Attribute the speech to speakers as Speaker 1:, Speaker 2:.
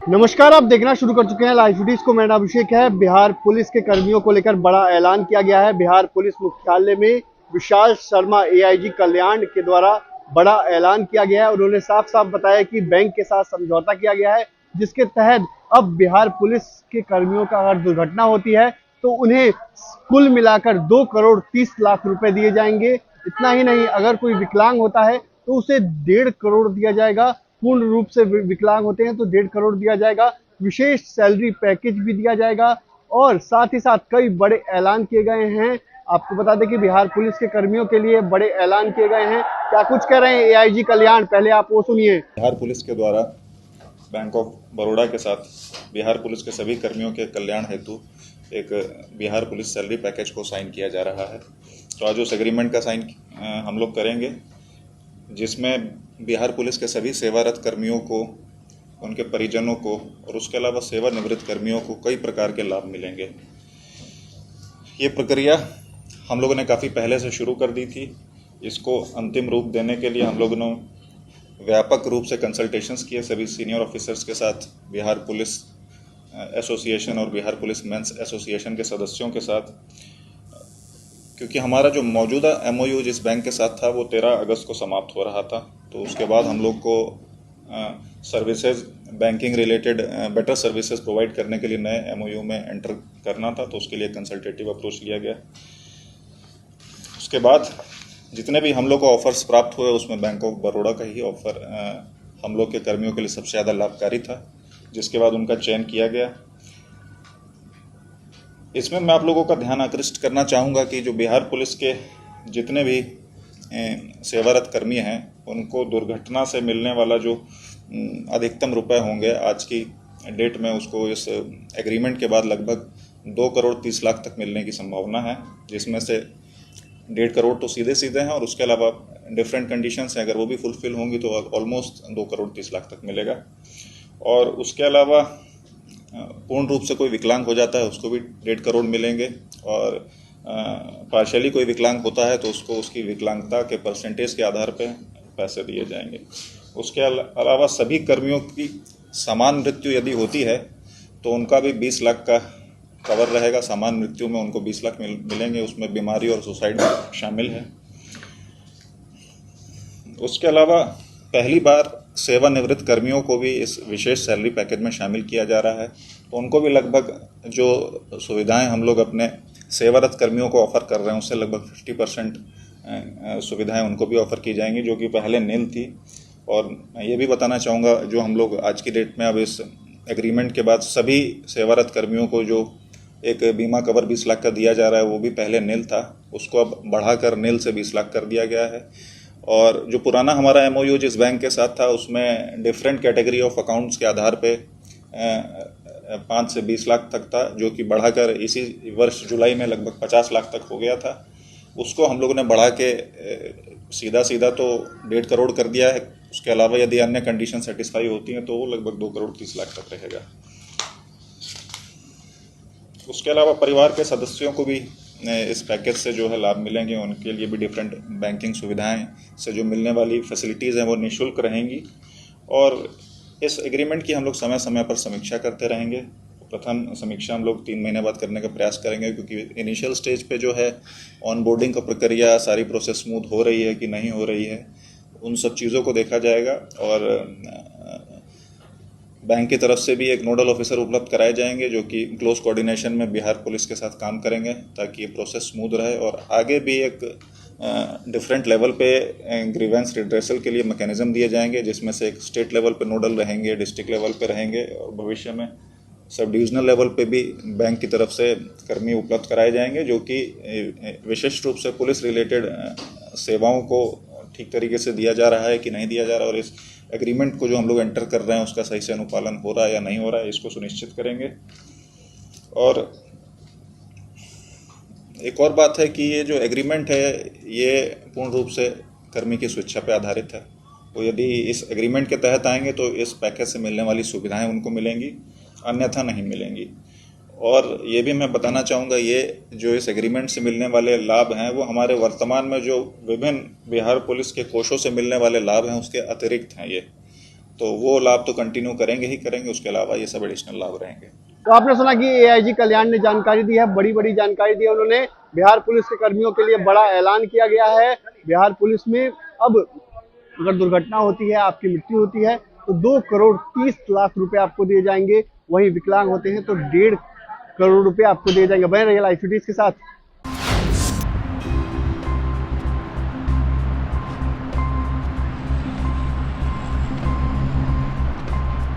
Speaker 1: नमस्कार, आप देखना शुरू कर चुके हैं लाइव फुटेज को। मेरा नाम अभिषेक है। बिहार पुलिस के कर्मियों को लेकर बड़ा ऐलान किया गया है। बिहार पुलिस मुख्यालय में विशाल शर्मा एआईजी कल्याण के द्वारा बड़ा ऐलान किया गया है। उन्होंने साफ साफ बताया कि बैंक के साथ समझौता किया गया है, जिसके तहत अब बिहार पुलिस के कर्मियों का अगर दुर्घटना होती है तो उन्हें कुल मिलाकर 2 करोड़ 30 लाख रुपए दिए जाएंगे। इतना ही नहीं, अगर कोई विकलांग होता है तो उसे 1.5 करोड़ दिया जाएगा। पूर्ण रूप से विकलांग होते हैं तो 1.5 करोड़ दिया जाएगा। विशेष सैलरी पैकेज भी दिया जाएगा और साथ ही साथ कई बड़े ऐलान किए गए हैं। आपको बता दें कि बिहार पुलिस के कर्मियों के लिए बड़े ऐलान किए गए हैं। क्या कुछ कह रहे हैं एआईजी कल्याण, पहले आप वो सुनिए।
Speaker 2: बिहार पुलिस के द्वारा बैंक ऑफ बड़ौदा के साथ बिहार पुलिस के सभी कर्मियों के कल्याण हेतु एक बिहार पुलिस सैलरी पैकेज को साइन किया जा रहा है। तो आज उस एग्रीमेंट का साइन हम लोग करेंगे, जिसमें बिहार पुलिस के सभी सेवारत कर्मियों को, उनके परिजनों को और उसके अलावा सेवानिवृत्त कर्मियों को कई प्रकार के लाभ मिलेंगे। ये प्रक्रिया हम लोगों ने काफ़ी पहले से शुरू कर दी थी। इसको अंतिम रूप देने के लिए हम लोगों ने व्यापक रूप से कंसल्टेशंस किए सभी सीनियर ऑफिसर्स के साथ, बिहार पुलिस एसोसिएशन और बिहार पुलिस मेंस एसोसिएशन के सदस्यों के साथ, क्योंकि हमारा जो मौजूदा एमओयू जिस बैंक के साथ था वो 13 अगस्त को समाप्त हो रहा था। तो उसके बाद हम लोग को services banking related better services provide करने के लिए नए एमओयू में एंटर करना था, तो उसके लिए कंसल्टेटिव अप्रोच लिया गया। उसके बाद जितने भी हम लोग को ऑफर्स प्राप्त हुए उसमें बैंक ऑफ बड़ौदा का ही ऑफर हम लोग के कर्मियों के लिए सबसे ज़्यादा लाभकारी था, जिसके बाद उनका चयन किया गया। इसमें मैं आप लोगों का ध्यान आकृष्ट करना चाहूँगा कि जो बिहार पुलिस के जितने भी सेवारत कर्मी हैं उनको दुर्घटना से मिलने वाला जो अधिकतम रुपए होंगे आज की डेट में, उसको इस एग्रीमेंट के बाद लगभग 2 करोड़ 30 लाख तक मिलने की संभावना है, जिसमें से 1.5 करोड़ तो सीधे सीधे हैं और उसके अलावा डिफरेंट कंडीशंस हैं, अगर वो भी फुलफिल होंगी तो ऑलमोस्ट 2 करोड़ 30 लाख तक मिलेगा। और उसके अलावा पूर्ण रूप से कोई विकलांग हो जाता है उसको भी 1.5 करोड़ मिलेंगे, और पार्शियली कोई विकलांग होता है तो उसको उसकी विकलांगता के परसेंटेज के आधार पे पैसे दिए जाएंगे। उसके अलावा सभी कर्मियों की समान मृत्यु यदि होती है तो उनका भी 20 लाख का कवर रहेगा। समान मृत्यु में उनको 20 लाख मिलेंगे, उसमें बीमारी और सुसाइड शामिल है। उसके अलावा पहली बार सेवानिवृत्त कर्मियों को भी इस विशेष सैलरी पैकेज में शामिल किया जा रहा है, तो उनको भी लगभग जो सुविधाएं हम लोग अपने सेवारत कर्मियों को ऑफर कर रहे हैं उससे लगभग 50% सुविधाएं उनको भी ऑफर की जाएंगी, जो कि पहले नील थी। और ये भी बताना चाहूँगा, जो हम लोग आज की डेट में अब इस एग्रीमेंट के बाद सभी सेवारत कर्मियों को जो एक बीमा कवर 20 लाख का दिया जा रहा है वो भी पहले नील था, उसको अब बढ़ाकर नील से 20 लाख कर दिया गया है। और जो पुराना हमारा एमओयू जिस बैंक के साथ था उसमें डिफरेंट कैटेगरी ऑफ अकाउंट्स के आधार पे 5 से 20 लाख तक था, जो कि बढ़ाकर इसी वर्ष जुलाई में लगभग 50 लाख तक हो गया था। उसको हम लोगों ने बढ़ा के सीधा सीधा तो 1.5 करोड़ कर दिया है। उसके अलावा यदि अन्य कंडीशन सेटिस्फाई होती हैं तो वो लगभग 2 करोड़ 30 लाख तक रहेगा। उसके अलावा परिवार के सदस्यों को भी इस पैकेज से जो है लाभ मिलेंगे, उनके लिए भी डिफरेंट बैंकिंग सुविधाएं से जो मिलने वाली फैसिलिटीज़ हैं वो निःशुल्क रहेंगी। और इस एग्रीमेंट की हम लोग समय समय पर समीक्षा करते रहेंगे। प्रथम समीक्षा हम लोग 3 महीने बाद करने का प्रयास करेंगे, क्योंकि इनिशियल स्टेज पे जो है ऑनबोर्डिंग का प्रक्रिया सारी प्रोसेस स्मूथ हो रही है कि नहीं हो रही है, उन सब चीज़ों को देखा जाएगा। और बैंक की तरफ से भी एक नोडल ऑफिसर उपलब्ध कराए जाएंगे जो कि क्लोज कोऑर्डिनेशन में बिहार पुलिस के साथ काम करेंगे, ताकि ये प्रोसेस स्मूथ रहे। और आगे भी एक डिफरेंट लेवल पे ग्रीवेंस रिड्रेसल के लिए मैकेनिज्म दिए जाएंगे, जिसमें से एक स्टेट लेवल पे नोडल रहेंगे, डिस्ट्रिक्ट लेवल पे रहेंगे, और भविष्य में सब डिविजनल लेवल पे भी बैंक की तरफ से कर्मी उपलब्ध कराए जाएंगे, जो कि विशेष रूप से पुलिस रिलेटेड सेवाओं को ठीक तरीके से दिया जा रहा है कि नहीं दिया जा रहा है, और इस एग्रीमेंट को जो हम लोग एंटर कर रहे हैं उसका सही से अनुपालन हो रहा है या नहीं हो रहा है, इसको सुनिश्चित करेंगे। और एक और बात है कि ये जो एग्रीमेंट है ये पूर्ण रूप से कर्मी की स्वेच्छा पर आधारित है। वो यदि इस एग्रीमेंट के तहत आएंगे तो इस पैकेज से मिलने वाली सुविधाएं उनको मिलेंगी, अन्यथा नहीं मिलेंगी। और ये भी मैं बताना चाहूँगा, ये जो इस एग्रीमेंट से मिलने वाले लाभ हैं वो हमारे वर्तमान में जो विभिन्न बिहार पुलिस के कोषों से मिलने वाले लाभ हैं उसके अतिरिक्त हैं ये। तो वो लाभ तो कंटिन्यू करेंगे ही करेंगे, उसके अलावा ये सब एडिशनल लाभ रहेंगे।
Speaker 1: तो आपने सुना कि एआईजी कल्याण ने जानकारी दी है, बड़ी बड़ी जानकारी दी है उन्होंने। बिहार पुलिस के कर्मियों के लिए बड़ा ऐलान किया गया है। बिहार पुलिस में अब अगर दुर्घटना होती है, आपकी मृत्यु होती है, तो 2,30,00,000 रुपए आपको दिए जाएंगे। वहीं विकलांग होते हैं तो 1.5 करोड़ रुपए आपको दिए जाएंगे। बने रहिए लाइव फुटेज के साथ।